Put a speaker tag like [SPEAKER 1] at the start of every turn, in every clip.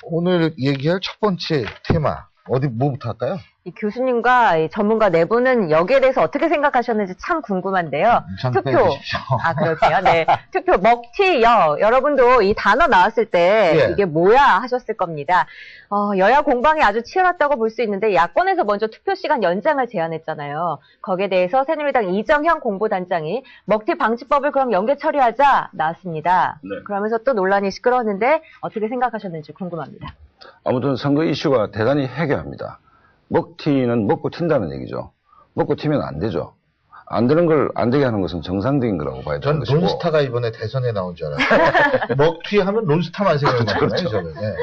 [SPEAKER 1] 오늘 얘기할 첫 번째 테마 뭐부터 할까요?
[SPEAKER 2] 이 교수님과 이 전문가 네 분은 여기에 대해서 어떻게 생각하셨는지 참 궁금한데요. 투표. 아, 그러세요? 네. 투표, 먹튀여. 여러분도 이 단어 나왔을 때
[SPEAKER 1] 예.
[SPEAKER 2] 이게 뭐야 하셨을 겁니다. 여야 공방이 아주 치열했다고 볼 수 있는데 야권에서 먼저 투표 시간 연장을 제안했잖아요. 거기에 대해서 새누리당 이정현 공보단장이 먹튀 방지법을 그럼 연계 처리하자 나왔습니다.
[SPEAKER 3] 네.
[SPEAKER 2] 그러면서 또 논란이 시끄러웠는데 어떻게 생각하셨는지 궁금합니다.
[SPEAKER 3] 아무튼 선거 이슈가 대단히 해괴합니다. 먹튀는 먹고 튄다는 얘기죠. 먹고 튀면 안 되죠. 안 되는 걸 안 되게 하는 것은 정상적인 거라고 봐야 되는 것이고.
[SPEAKER 1] 전 론스타가 이번에 대선에 나온 줄 알았어요. 먹튀하면 론스타만 생각나요.
[SPEAKER 3] 그렇죠.
[SPEAKER 1] 저는. 네.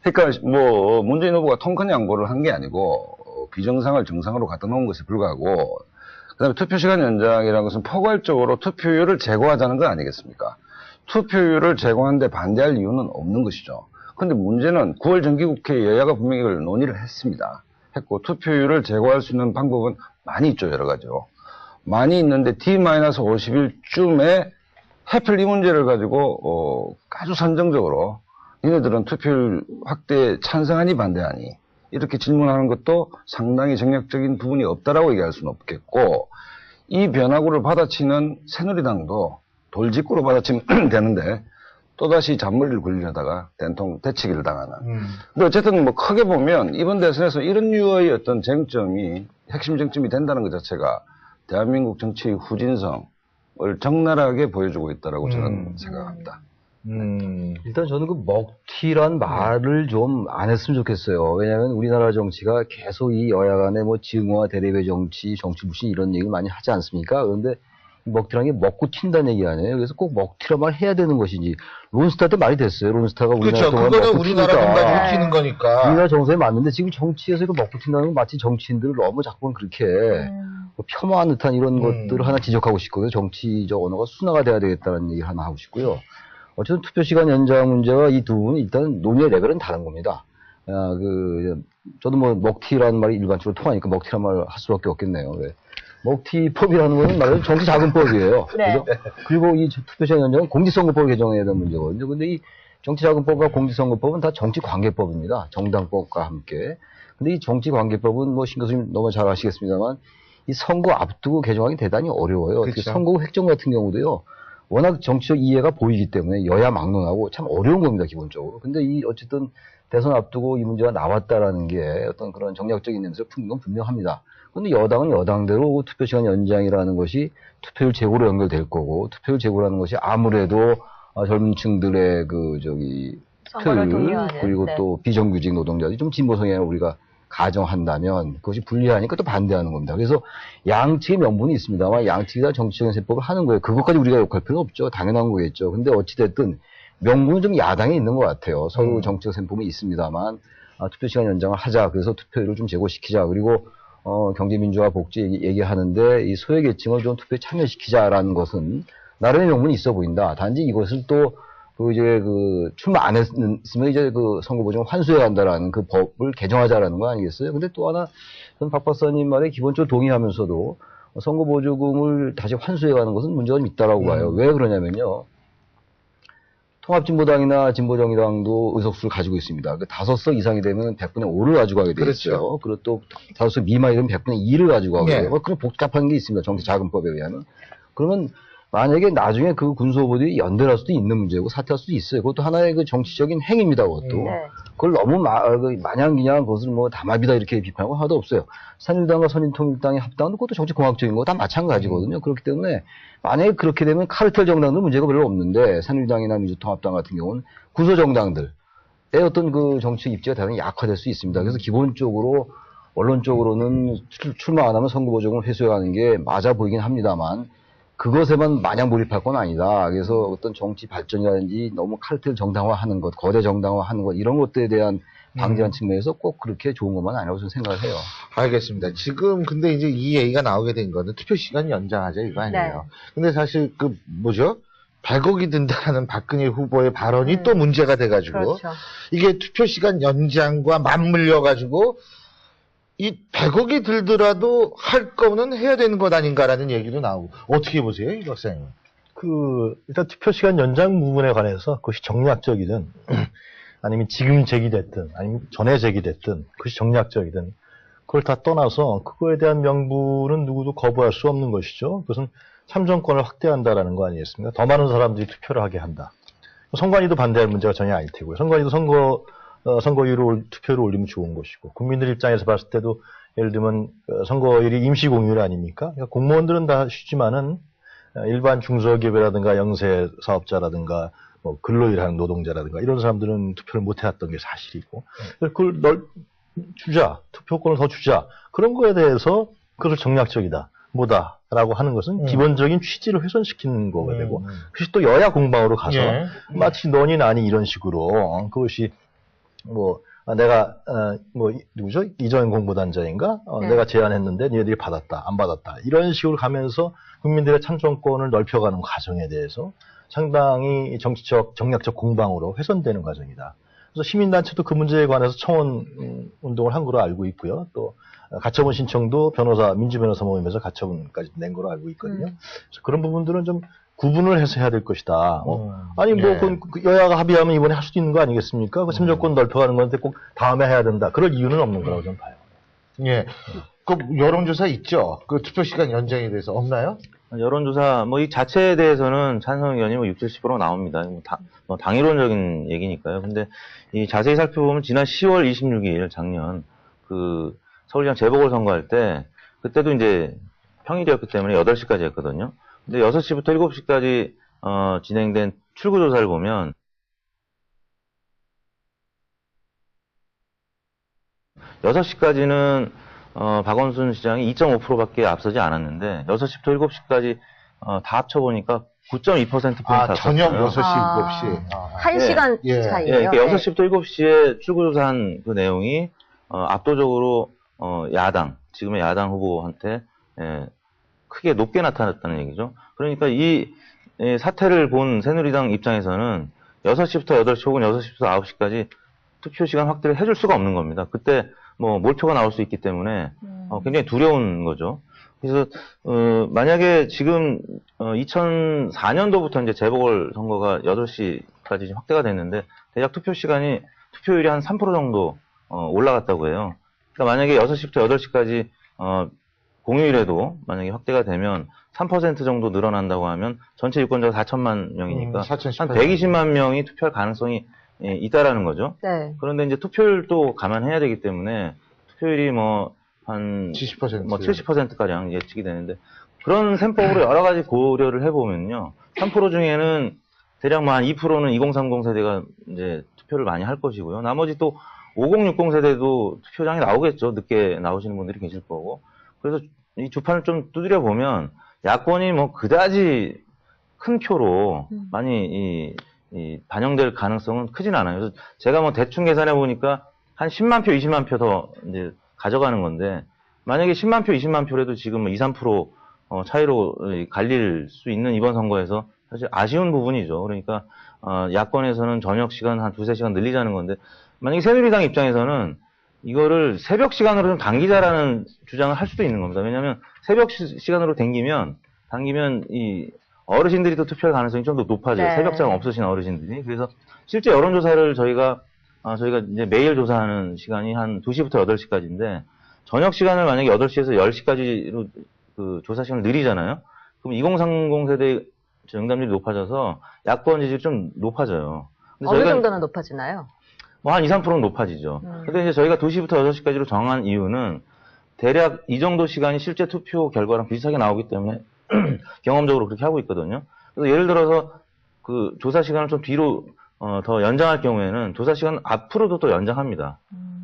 [SPEAKER 3] 그러니까 뭐 문재인 후보가 통큰 양보를 한 게 아니고 비정상을 정상으로 갖다 놓은 것에 불과하고, 그다음에 투표 시간 연장이라는 것은 포괄적으로 투표율을 제고하자는 거 아니겠습니까? 투표율을 제고하는데 반대할 이유는 없는 것이죠. 그런데 문제는 9월 정기국회 여야가 분명히 이걸 논의를 했고, 투표율을 제고할 수 있는 방법은 많이 있죠, 여러 가지로. 많이 있는데 D-50일쯤에 하필 이 문제를 가지고 아주 선정적으로 니네들은 투표율 확대에 찬성하니 반대하니 이렇게 질문하는 것도 상당히 정략적인 부분이 없다라고 얘기할 수는 없겠고, 이 변화구를 받아치는 새누리당도 돌직구로 받아치면 되는데 또다시 잔머리를 굴리려다가 된통 대치기를 당하는. 근데 어쨌든 뭐 크게 보면 이번 대선에서 이런 류의 어떤 쟁점이 핵심 쟁점이 된다는 것 자체가 대한민국 정치의 후진성을 적나라하게 보여주고 있다라고 저는 생각합니다.
[SPEAKER 4] 일단 저는 그 먹튀란 말을 좀 안 했으면 좋겠어요. 왜냐하면 우리나라 정치가 계속 이 여야 간의 뭐 증오와 대립의 정치 불신 이런 얘기를 많이 하지 않습니까? 그런데 먹튀라는 게 먹고 튄다는 얘기 아니에요. 그래서 꼭 먹튀란 말 해야 되는 것인지. 론스타 때 말이 됐어요. 론스타가 우리나라
[SPEAKER 1] 그렇죠. 그거는 우리나라 공간이 튀는 거니까.
[SPEAKER 4] 우리나라 정서에 맞는데 지금 정치에서 이거 먹고 튄다는 건 마치 정치인들을 너무 자꾸 그렇게 뭐 폄하한 듯한 이런 것들을 하나 지적하고 싶거든요. 정치적 언어가 순화가 돼야 되겠다는 얘기를 하나 하고 싶고요. 어쨌든 투표 시간 연장 문제와 이 두 분은 일단 논의의 레벨은 다른 겁니다. 저도 뭐 먹튀라는 말이 일반적으로 통하니까 먹튀라는 말을 할 수밖에 없겠네요. 왜? 먹튀법이라는 거는 말하자면 정치자금법이에요.
[SPEAKER 2] 네.
[SPEAKER 4] 그리고 이 투표시간 연장은 공직선거법 개정에 대한 문제거든요. 근데 이 정치자금법과 공직선거법은 다 정치관계법입니다. 정당법과 함께. 근데 이 정치관계법은 뭐 신 교수님 너무 잘 아시겠습니다만 이 선거 앞두고 개정하기 대단히 어려워요.
[SPEAKER 1] 그렇죠.
[SPEAKER 4] 선거구 획정 같은 경우도요. 워낙 정치적 이해가 보이기 때문에 여야 막론하고 참 어려운 겁니다, 기본적으로. 근데 이 어쨌든 대선 앞두고 이 문제가 나왔다라는 게 어떤 그런 정략적인 냄새를 풍긴 건 분명합니다. 근데 여당은 여당대로 투표시간 연장이라는 것이 투표율 제고로 연결될 거고, 투표율 제고라는 것이 아무래도 젊은 층들의 투표율, 그리고 또 비정규직 노동자들이 좀 진보성향을 우리가 가정한다면 그것이 불리하니까 또 반대하는 겁니다. 그래서 양측의 명분이 있습니다만 양측이 다 정치적인 세법을 하는 거예요. 그것까지 우리가 욕할 필요는 없죠. 당연한 거겠죠. 근데 어찌됐든 명분은 좀 야당에 있는 것 같아요. 서로 정치적 셈법이 있습니다만 투표시간 연장을 하자. 그래서 투표율을 좀 제고시키자. 그리고 경제민주화 복지 얘기하는데 이 소외계층을 좀 투표에 참여시키자라는 것은 나름의 명분이 있어 보인다. 단지 이것을 또 출마 안 했으면 이제 선거보증을 환수해야 한다라는 그 법을 개정하자라는 거 아니겠어요? 근데 또 하나, 저는 박 박사님 말에 기본적으로 동의하면서도 선거보조금을 다시 환수해가는 것은 문제가 좀 있다라고 봐요. 왜 그러냐면요. 통합진보당이나 진보정의당도 의석수를 가지고 있습니다. 5석 이상이 되면 100분의 5를 가지고 가게 되죠. 그렇죠. 그리고 또 5석 미만이 되면 100분의 2를 가지고 가게 돼요. 그런 복잡한 게 있습니다. 정치자금법에 의하면. 그러면 만약에 나중에 그 군수후보들이 연대할 수도 있는 문제고 사퇴할 수도 있어요. 그것도 하나의 그 정치적인 행위입니다. 그것도. 그걸 너무 마냥 그냥 그것을 뭐 담합이다 이렇게 비판하고 하나도 없어요. 새누리당과 선진통일당의 합당은 그것도 정치공학적인 거 다 마찬가지거든요. 그렇기 때문에 만약에 그렇게 되면 카르텔 정당들은 문제가 별로 없는데 새누리당이나 민주통합당 같은 경우는 구소정당들의 어떤 그 정치 입지가 대단히 약화될 수 있습니다. 그래서 기본적으로 원론적으로는 출마 안 하면 선거보조금을 회수해가는 게 맞아 보이긴 합니다만 그것에만 마냥 몰입할 건 아니다. 그래서 어떤 정치 발전이라든지 너무 카르텔 정당화하는 것, 거대 정당화하는 것 이런 것들에 대한 방지한 측면에서 꼭 그렇게 좋은 것만 아니라고 저는 생각을 해요.
[SPEAKER 1] 알겠습니다. 지금 근데 이제 이 얘기가 나오게 된 거는 투표 시간 연장하자 이거 아니에요. 근데 사실 100억이 든다는 박근혜 후보의 발언이 또 문제가 돼가지고
[SPEAKER 2] 그렇죠.
[SPEAKER 1] 이게 투표 시간 연장과 맞물려가지고 이 100억이 들더라도 할 거는 해야 되는 것 아닌가라는 얘기도 나오고 어떻게 보세요, 이 박사님?
[SPEAKER 5] 일단 투표 시간 연장 부분에 관해서 그것이 정략적이든 아니면 지금 제기됐든 아니면 전에 제기됐든 그것이 정략적이든 그걸 다 떠나서 그거에 대한 명분은 누구도 거부할 수 없는 것이죠. 그것은 참정권을 확대한다라는 거 아니겠습니까? 더 많은 사람들이 투표를 하게 한다. 선관위도 반대할 문제가 전혀 아닐 테고요. 선관위도 선거율을 투표를 올리면 좋은 것이고 국민들 입장에서 봤을 때도 예를 들면 선거일이 임시 공휴일 아닙니까? 그러니까 공무원들은 다 쉬지만은 일반 중소기업이라든가 영세 사업자라든가 뭐 근로일하는 노동자라든가 이런 사람들은 투표를 못 해왔던 게 사실이고 그걸 주자 투표권을 더 주자 그런 거에 대해서 그것을 정략적이다 뭐다라고 하는 것은 기본적인 취지를 훼손시키는 거가 되고 그것이 또 여야 공방으로 가서 마치 너니 나니 이런 식으로 그것이 뭐 내가 누구죠 이전 공보단장인가 내가 제안했는데 니네들이 받았다 안 받았다 이런 식으로 가면서 국민들의 참정권을 넓혀가는 과정에 대해서 상당히 정치적 정략적 공방으로 훼손되는 과정이다. 그래서 시민단체도 그 문제에 관해서 청원 운동을 한 거로 알고 있고요. 또 가처분 신청도 민주변호사 모임에서 가처분까지 낸 거로 알고 있거든요. 그래서 그런 부분들은 좀 구분을 해서 해야 될 것이다. 아니 그건 여야가 합의하면 이번에 할 수도 있는 거 아니겠습니까? 그 참정권 넓혀가는 건데 꼭 다음에 해야 된다. 그럴 이유는 없는 거라고 저는 봐요.
[SPEAKER 1] 예. 그 여론조사 있죠? 그 투표 시간 연장에 대해서 없나요?
[SPEAKER 6] 여론조사, 이 자체에 대해서는 찬성 의견이 60, 70% 나옵니다. 당이론적인 얘기니까요. 근데 자세히 살펴보면 지난 10월 26일 작년 서울시장 재보궐선거 할 때 그때도 이제 평일이었기 때문에 8시까지 했거든요. 근데 6시부터 7시까지 진행된 출구조사를 보면 6시까지는 박원순 시장이 2.5%밖에 앞서지 않았는데 6시부터 7시까지 다 합쳐보니까 9.2%포인트 앞섰어요.
[SPEAKER 1] 저녁 6시, 7시.
[SPEAKER 2] 1시간 차이예요.
[SPEAKER 6] 그러니까 6시부터 7시에 출구조사한 그 내용이 압도적으로 지금의 야당 후보한테 크게 높게 나타났다는 얘기죠. 그러니까 이 사태를 본 새누리당 입장에서는 6시부터 8시 혹은 6시부터 9시까지 투표 시간 확대를 해줄 수가 없는 겁니다. 그때 몰표가 나올 수 있기 때문에 굉장히 두려운 거죠. 그래서 만약에 지금 2004년도부터 이제 재보궐 선거가 8시까지 확대가 됐는데 대략 투표율이 한 3% 정도 올라갔다고 해요. 그러니까 만약에 6시부터 8시까지 공휴일에도 만약에 확대가 되면 3% 정도 늘어난다고 하면 전체 유권자가 4천만 명이니까 한 120만 명이 투표할 가능성이 있다라는 거죠.
[SPEAKER 2] 네.
[SPEAKER 6] 그런데 이제 투표율도 감안해야 되기 때문에 투표율이 한 70%가량 예측이 되는데 그런 셈법으로 여러 가지 고려를 해보면요. 3% 중에는 대략 한 2%는 2030 세대가 이제 투표를 많이 할 것이고요. 나머지 또 5060 세대도 투표장에 나오겠죠. 늦게 나오시는 분들이 계실 거고. 그래서 이 주판을 좀 두드려 보면 야권이 그다지 큰 표로 많이 반영될 가능성은 크진 않아요. 그래서 제가 대충 계산해 보니까 한 10만 표, 20만 표 더 이제 가져가는 건데 만약에 10만 표, 20만 표라도 지금 2, 3% 차이로 갈릴 수 있는 이번 선거에서 사실 아쉬운 부분이죠. 그러니까 야권에서는 저녁 시간 한 2-3시간 늘리자는 건데 만약에 새누리당 입장에서는 이거를 새벽 시간으로 좀 당기자라는 주장을 할 수도 있는 겁니다. 왜냐하면 새벽 시간으로 당기면 이 어르신들이 또 투표할 가능성이 좀 더 높아져요.
[SPEAKER 2] 네.
[SPEAKER 6] 새벽장 없으신 어르신들이. 그래서 실제 여론조사를 저희가 이제 매일 조사하는 시간이 한 2시부터 8시까지인데 저녁 시간을 만약에 8시에서 10시까지로 그 조사 시간을 늘리잖아요. 그럼 2030 세대 응답률이 높아져서 야권 지지율이 좀 높아져요. 근데
[SPEAKER 2] 어느 정도는 높아지나요?
[SPEAKER 6] 한 2, 3%는 높아지죠. 근데 이제 저희가 2시부터 6시까지로 정한 이유는 대략 이 정도 시간이 실제 투표 결과랑 비슷하게 나오기 때문에 경험적으로 그렇게 하고 있거든요. 그래서 예를 들어서 그 조사 시간을 좀 뒤로 더 연장할 경우에는 조사 시간 앞으로도 또 연장합니다.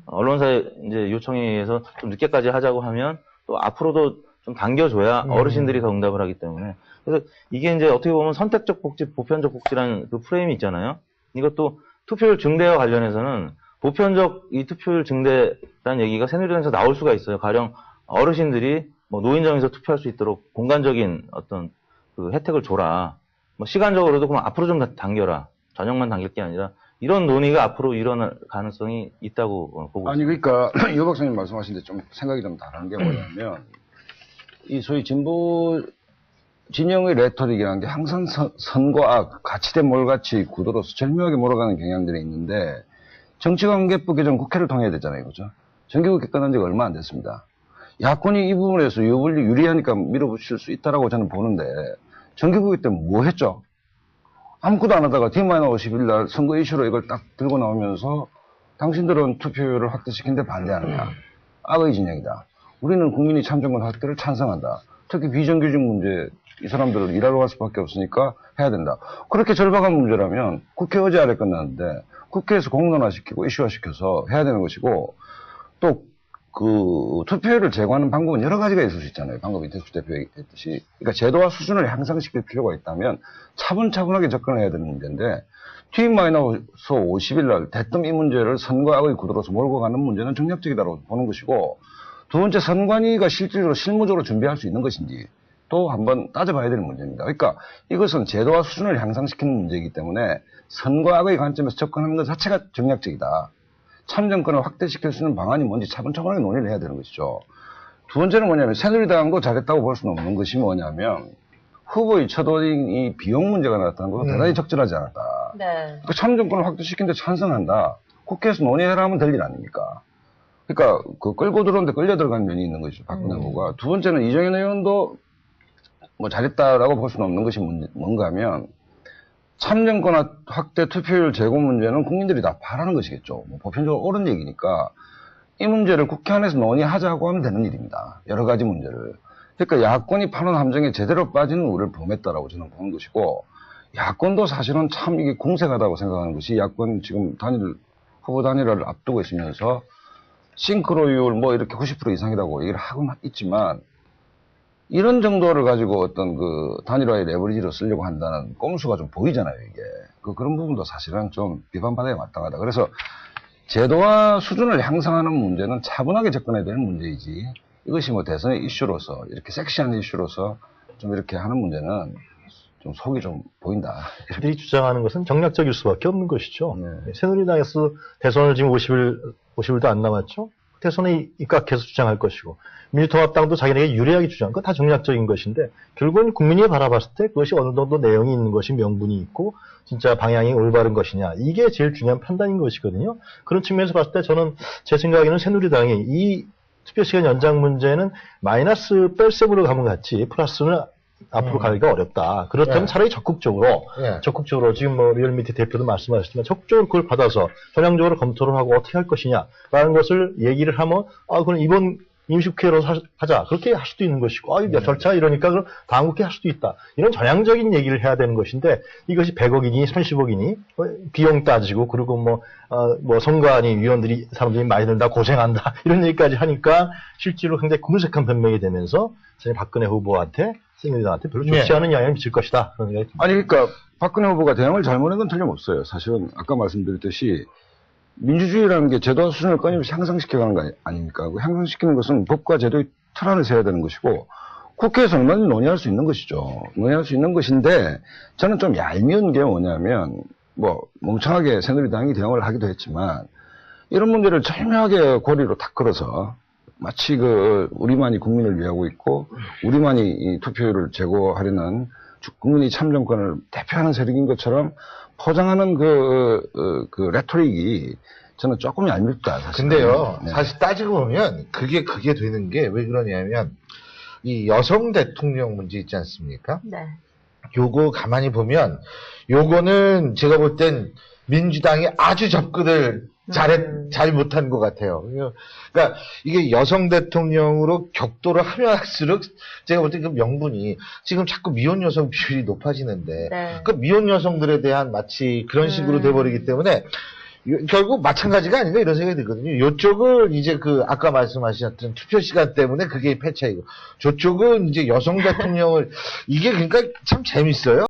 [SPEAKER 6] 언론사의 이제 요청에 의해서 좀 늦게까지 하자고 하면 또 앞으로도 좀 당겨줘야 어르신들이 더 응답을 하기 때문에. 그래서 이게 이제 어떻게 보면 선택적 복지, 보편적 복지라는 그 프레임이 있잖아요. 이것도 투표율 증대와 관련해서는 보편적 이 투표율 증대라는 얘기가 새누리당에서 나올 수가 있어요. 가령 어르신들이 노인정에서 투표할 수 있도록 공간적인 어떤 그 혜택을 줘라. 시간적으로도 그럼 앞으로 좀 당겨라. 저녁만 당길 게 아니라 이런 논의가 앞으로 일어날 가능성이 있다고 보고 있습니다.
[SPEAKER 3] 그러니까 유 박사님 말씀하신데 좀 생각이 좀 다른 게 뭐냐면 이 소위 진보 진영의 레토릭이라는 게 항상 선거악, 가치대 몰같이 구도로서 절묘하게 몰아가는 경향들이 있는데 정치관계법 개정 국회를 통해야 되잖아요. 그죠? 정기국회 끝난 지가 얼마 안 됐습니다. 야권이 이 부분에서 유리하니까 밀어붙일 수 있다라고 저는 보는데 정기국회 때 뭐 했죠? 아무것도 안 하다가 D-50일 날 선거 이슈로 이걸 딱 들고 나오면서 당신들은 투표율을 확대시키는데 반대하느냐. 악의 진영이다. 우리는 국민이 참정권 확대를 찬성한다. 특히 비정규직 문제 이 사람들은 일하러 갈 수밖에 없으니까 해야 된다. 그렇게 절박한 문제라면 국회 어제 아래 끝났는데 국회에서 공론화시키고 이슈화시켜서 해야 되는 것이고 또 그 투표율을 제고하는 방법은 여러 가지가 있을 수 있잖아요. 방금 이태수 대표 얘기했듯이. 그러니까 제도와 수준을 향상시킬 필요가 있다면 차분차분하게 접근해야 되는 문제인데 T-50일 날 대뜸 이 문제를 선거 악의 구도로서 몰고 가는 문제는 정략적이다고 보는 것이고 두 번째 선관위가 실질적으로 실무적으로 준비할 수 있는 것인지 또 한번 따져봐야 되는 문제입니다. 그러니까 이것은 제도와 수준을 향상시키는 문제이기 때문에 선거 악의 관점에서 접근하는 것 자체가 정략적이다. 참정권을 확대시킬 수 있는 방안이 뭔지 차분차분하게 논의를 해야 되는 것이죠. 두 번째는 뭐냐면 새누리당도 잘했다고 볼 수는 없는 것이 뭐냐면 후보의 처도이 비용 문제가 나왔다는 것은 대단히 적절하지 않았다.
[SPEAKER 2] 네.
[SPEAKER 3] 그 참정권을 확대시키는데 찬성한다. 국회에서 논의해라 하면 될 일 아닙니까? 그러니까 그 끌고 들어오는데 끌려 들어간 면이 있는 것이죠. 박근혜 후보가. 두 번째는 이정현 의원도 뭐 잘했다라고 볼 수는 없는 것이 뭔가 하면 참정권 확대 투표율 제고 문제는 국민들이 다 바라는 것이겠죠. 뭐 보편적으로 옳은 얘기니까 이 문제를 국회 안에서 논의하자고 하면 되는 일입니다. 여러 가지 문제를. 그러니까 야권이 파는 함정에 제대로 빠지는 우려를 범했다라고 저는 보는 것이고 야권도 사실은 참 이게 공색하다고 생각하는 것이 야권 지금 후보 단일화를 앞두고 있으면서 싱크로율 뭐 이렇게 90% 이상이라고 얘기를 하고 있지만 이런 정도를 가지고 어떤 그 단일화의 레버리지로 쓰려고 한다는 꼼수가 좀 보이잖아요, 이게. 그런 부분도 사실은 좀 비판받아야 마땅하다. 그래서 제도와 수준을 향상하는 문제는 차분하게 접근해야 되는 문제이지 이것이 뭐 대선의 이슈로서 이렇게 섹시한 이슈로서 좀 이렇게 하는 문제는 좀 속이 좀 보인다.
[SPEAKER 5] 그들이 주장하는 것은 정략적일 수밖에 없는 것이죠. 네. 새누리당에서 대선을 지금 50일도 안 남았죠. 대선에 입각해서 주장할 것이고 민주통합당도 자기네가 유리하게 주장한 건 다 정략적인 것인데 결국은 국민이 바라봤을 때 그것이 어느 정도 내용이 있는 것이 명분이 있고 진짜 방향이 올바른 것이냐 이게 제일 중요한 판단인 것이거든요. 그런 측면에서 봤을 때 저는 제 생각에는 새누리당이 이 투표시간 연장 문제는 마이너스 뺄셈으로 가면 같지 플러스는 앞으로 가기가 어렵다. 그렇다면 차라리 적극적으로 지금 뭐 리얼미티 대표도 말씀하셨지만 적극적으로 그걸 받아서 전향적으로 검토를 하고 어떻게 할 것이냐라는 것을 얘기를 하면 그럼 이번 임시국회로 하자. 그렇게 할 수도 있는 것이고 절차가 이러니까 그럼 다음 국회 할 수도 있다. 이런 전향적인 얘기를 해야 되는 것인데 이것이 100억이니 30억이니 비용 따지고 그리고 뭐 선관위 위원들이 사람들이 많이 든다 고생한다 이런 얘기까지 하니까 실제로 굉장히 궁색한 변명이 되면서 박근혜 후보한테 새누리당한테 별로 좋지 않은 영향을 미칠 것이다. 그런 생각이 듭니다.
[SPEAKER 3] 아니 그러니까 박근혜 후보가 대응을 잘못한 건 틀림없어요. 사실은 아까 말씀드렸듯이 민주주의라는 게 제도와 수준을 끊임없이 향상시켜가는 거 아닙니까? 그 향상시키는 것은 법과 제도의 틀 안에서 해야 되는 것이고 국회에서 얼마든지 논의할 수 있는 것이죠. 논의할 수 있는 것인데 저는 좀 얄미운 게 뭐냐면 뭐 멍청하게 새누리당이 대응을 하기도 했지만 이런 문제를 절묘하게 고리로 탁 걸어서 마치 우리만이 국민을 위하고 있고 우리만이 이 투표율을 제고하려는 국민의 참정권을 대표하는 세력인 것처럼 포장하는 그 레토릭이 저는 조금 얄밉다. 사실은.
[SPEAKER 1] 근데요,
[SPEAKER 3] 네.
[SPEAKER 1] 사실 따지고 보면 그게 되는 게 왜 그러냐면 이 여성 대통령 문제 있지 않습니까?
[SPEAKER 2] 네.
[SPEAKER 1] 요거 가만히 보면 요거는 제가 볼 땐 민주당이 아주 접근을 잘 못한 것 같아요. 그러니까 이게 여성 대통령으로 격도를 하면 할수록 제가 볼 때 그 명분이 지금 자꾸 미혼 여성 비율이 높아지는데
[SPEAKER 2] 네.
[SPEAKER 1] 그 미혼 여성들에 대한 마치 그런 식으로 돼버리기 때문에 결국 마찬가지가 아닌가 이런 생각이 들거든요. 요쪽은 이제 아까 말씀하셨던 투표 시간 때문에 그게 패차이고 저쪽은 이제 여성 대통령을 이게 그러니까 참 재밌어요.